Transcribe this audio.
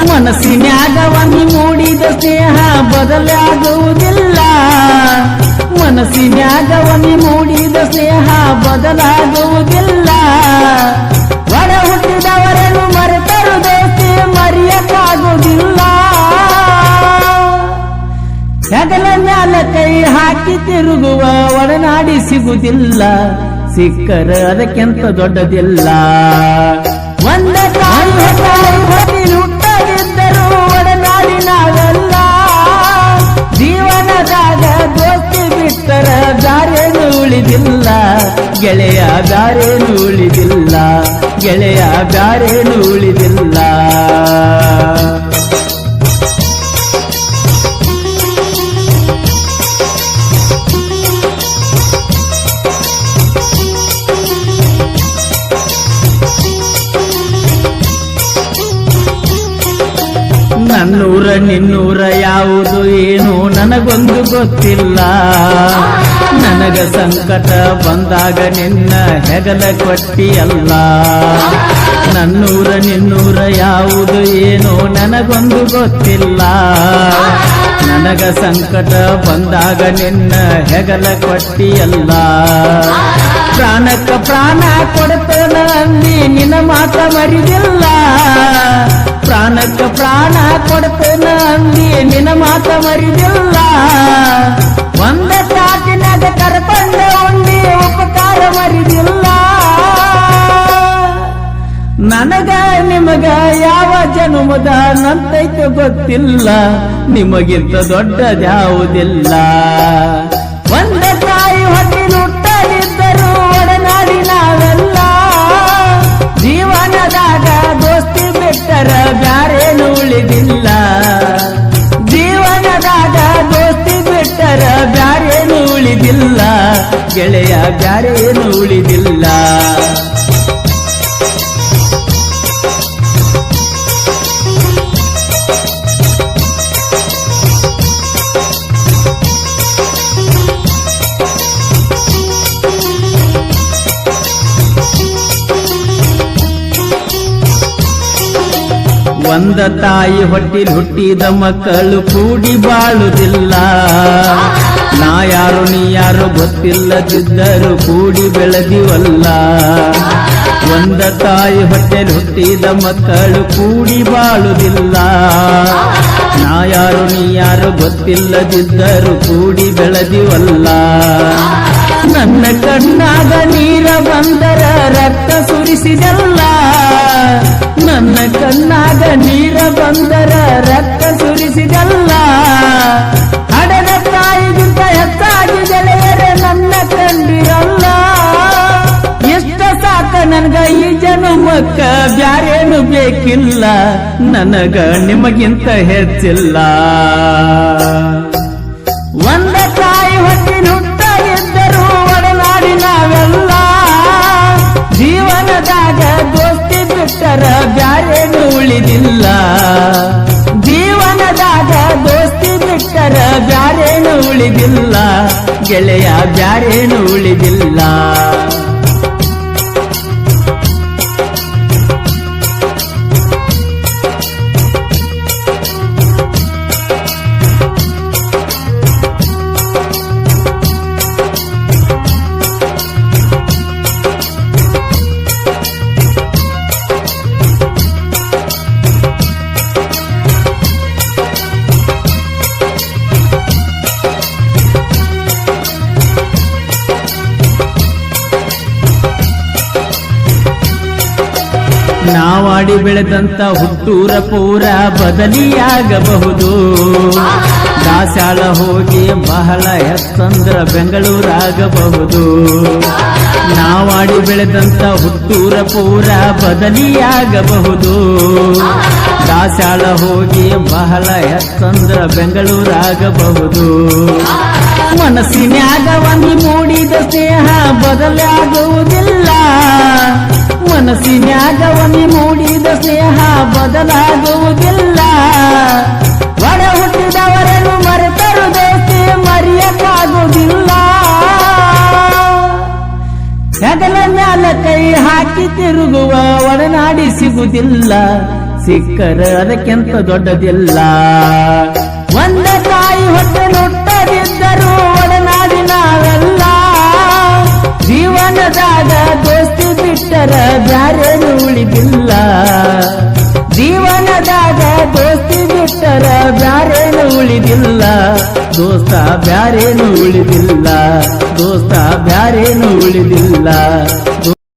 ಮನಸ್ಸಿನ್ಯಾಗ ಒಮ್ಮೆ ಮೂಡಿದ ಸ್ನೇಹ ಬದಲಾಗುವುದಿಲ್ಲ. ಮನಸ್ಸಿನ್ಯಾಗ ಒಮ್ಮೆ ಮೂಡಿದ ಸ್ನೇಹ ಬದಲಾಗುವುದಿಲ್ಲ. ಒಡ ಹುಟ್ಟಿದವರನ್ನು ಮರೆತರು ದೋಸ್ತಿ ಮರೆಯಕ್ಕಾಗುವುದಿಲ್ಲ. ಹೆಗಲ ಮ್ಯಾಲ ಕೈ ಹಾಕಿ ತಿರುಗುವ ಒಡನಾಡಿ ಸಿಗುವುದಿಲ್ಲ. ಸಿಕ್ಕರ ಅದಕ್ಕೆಂತ ದೊಡ್ಡದಿಲ್ಲ. ಒಂದ ತಾಯಿ ಹುಟ್ಟದಿದ್ದರೂ ಒಡನಾಡಿ ನಾವೆಲ್ಲ. ಜೀವನದಾಗ ದೋಸ್ತಿ ಬಿಟ್ಟರ ದಾರೇನು ಉಳಿದಿಲ್ಲ. ಗೆಳೆಯ ದಾರೇನು ಉಳಿದಿಲ್ಲ. ಗೆಳೆಯ ದಾರೇನು ಉಳಿದಿಲ್ಲ. ನನ್ನೂರ ನಿನ್ನೂರ ಯಾವುದು ಏನು ನನಗೊಂದು ಗೊತ್ತಿಲ್ಲ. ನನಗ ಸಂಕಟ ಬಂದಾಗ ನಿನ್ನ ಹೆಗಲ ಕೊಟ್ಟಿಯಲ್ಲ. ನನ್ನೂರ ನಿನ್ನೂರ ಯಾವುದು ಏನು ನನಗೊಂದು ಗೊತ್ತಿಲ್ಲ. ನನಗ ಸಂಕಟ ಬಂದಾಗ ನಿನ್ನ ಹೆಗಲ ಕೊಟ್ಟಿಯಲ್ಲ. ಪ್ರಾಣಕ್ಕ ಪ್ರಾಣ ಕೊಡ್ತೇನ ಅಂದಿ ನಿನ್ನ ಮಾತ ಮರಿದಿಲ್ಲ. ಪ್ರಾಣಕ್ಕ ಪ್ರಾಣ ಕೊಡ್ತೇನ ಅಂದಿ ನಿನ್ನ ಮಾತ ಮರಿದಿಲ್ಲ. ಒಂದ ತಾಟಿನಾಗ ಕರ್ಕೊಂಡ ಉಂಡಿ ಉಪಕಾರ ಮರಿದಿಲ್ಲ. ನನಗ ನಿಮಗ ಯಾವ ಜನುಮದ ನಂತೈತೆ ಗೊತ್ತಿಲ್ಲ. ನಿಮಗಿಂತ ದೊಡ್ಡದ್ಯಾವುದಿಲ್ಲ. ಒಂದ ತಾಯಿ ಹೊಟ್ಟಿನುಟ್ಟದಿದ್ದರೂ ಒಡನಾಡಿ ನಾವೆಲ್ಲ. ಜೀವನದಾಗ ದೋಸ್ತಿ ಬಿಟ್ಟರ ಬ್ಯಾರೇನು ಉಳಿದಿಲ್ಲ. ಜೀವನದಾಗ ದೋಸ್ತಿ ಬಿಟ್ಟರ ಬ್ಯಾರೇನು ಉಳಿದಿಲ್ಲ. ಗೆಳೆಯ ಬ್ಯಾರೇನು ಉಳಿದಿಲ್ಲ. ಒಂದ ತಾಯಿ ಹೊಟ್ಟಿಲ್ ಹುಟ್ಟಿದ ಮಕ್ಕಳು ಕೂಡಿ ಬಾಳುವುದಿಲ್ಲ. ನಾ ಯಾರು ನೀ ಯಾರು ಗೊತ್ತಿಲ್ಲದಿದ್ದರೂ ಕೂಡಿ ಬೆಳೆದಿವಲ್ಲ. ಒಂದ ತಾಯಿ ಹೊಟ್ಟೆಲ್ ಹುಟ್ಟಿದ ಮಕ್ಕಳು ಕೂಡಿ ಬಾಳುವುದಿಲ್ಲ. ನಾ ಯಾರು ನೀ ಯಾರು ಗೊತ್ತಿಲ್ಲದಿದ್ದರೂ ಕೂಡಿ ಬೆಳೆದಿವಲ್ಲ. ನನ್ನ ಕಣ್ಣಾಗ ನೀರ ಬಂದರ ರಕ್ತ ಸುರಿಸಿದಲ್ಲ. ನನ್ನ ಕಣ್ಣಾಗ ನೀರ ಬಂದರ ರಕ್ತ ಸುರಿಸಿದಲ್ಲ. ಹಡದ ತಾಯಿಗಿಂತ ಹೆಚ್ಚಾಗಿ ಗೆಳೆಯರೆ ನನ್ನ ಕಂಡಿರಲ್ಲ. ಎಷ್ಟ ಸಾಕ ನನ್ಗ ಈ ಜನುಮಕ್ಕ ಬ್ಯಾರೇನು ಬೇಕಿಲ್ಲ. ನನಗ ನಿಮಗಿಂತ ಹೆಚ್ಚಿಲ್ಲ. ಒಂದ ತಾಯಿ ಹೊಟ್ಟಿನುಟ್ಟದಿದ್ದರೂ ಒಡನಾಡಿ ನಾವೆಲ್ಲ. ಜೀವನದಾಗ ದೋಸ್ತಿ ಬಿಟ್ಟರ ಬ್ಯಾರೇನು ಉಳಿದಿಲ್ಲ. ಜೀವನದಾಗ ದೋಸ್ತಿ ಬಿಟ್ಟರ ಬ್ಯಾರೇನು ಉಳಿದಿಲ್ಲ. ಗೆಳೆಯ ಬ್ಯಾರೇನು ಉಳಿದಿಲ್ಲ. ನಾವಾಡಿ ಬೆಳೆದಂತ ಹುಟ್ಟೂರ ಪೂರ ಬದಲಿಯಾಗಬಹುದು. ದಾಸ್ಯಾಳ ಹೋಗಿ ಬಹಳ ಹೆಚ್ಚಂದ್ರ ಬೆಂಗಳೂರಾಗಬಹುದು. ನಾವಾಡಿ ಬೆಳೆದಂತ ಹುಟ್ಟೂರ ಪೂರ ಬದಲಿಯಾಗಬಹುದು. ದಾಸ್ಯಾಳ ಹೋಗಿ ಬಹಳ ಹೆಚ್ಚಂದ್ರ ಬೆಂಗಳೂರಾಗಬಹುದು. ಮನಸ್ಸಿನ್ಯಾಗ ಒಮ್ಮೆ ಮೂಡಿದ ಸ್ನೇಹ ಬದಲಾಗುವುದಿಲ್ಲ. ಮನಸ್ಸಿನ್ಯಾಗ ಒಮ್ಮೆ ಮೂಡಿದ ಸ್ನೇಹ ಬದಲಾಗುವುದಿಲ್ಲ. ಒಡ ಹುಟ್ಟಿದವರನ್ನು ಮರೆತರು ದೋಸ್ತಿ ಮರೆಯಕ್ಕಾಗುವುದಿಲ್ಲ. ಹೆಗಲ ಮ್ಯಾಲ ಕೈ ಹಾಕಿ ತಿರುಗುವ ಒಡನಾಡಿ ಸಿಗುವುದಿಲ್ಲ. ಸಿಕ್ಕರ ಅದಕ್ಕೆಂತ ದೊಡ್ಡದಿಲ್ಲ. ಒಂದ ತಾಯಿ ಹೊಟ್ಟೆ ನುಟ್ಟದಿದ್ದರೂ ಒಡನಾಡಿ ನಾವೆಲ್ಲ, ಜೀವನದಾಗ ದೋಸ್ತಿ ಬಿಟ್ಟರ ಬ್ಯಾರೇನು ಉಳಿದಿಲ್ಲ. ಜೀವನದಾಗ ದೋಸ್ತಿ ಬಿಟ್ಟರ ಬ್ಯಾರೇನು ಉಳಿದಿಲ್ಲ. ದೋಸ್ತ ಬ್ಯಾರೇನು ಉಳಿದಿಲ್ಲ, ದೋಸ್ತ ಬ್ಯಾರೇನು ಉಳಿದಿಲ್ಲ.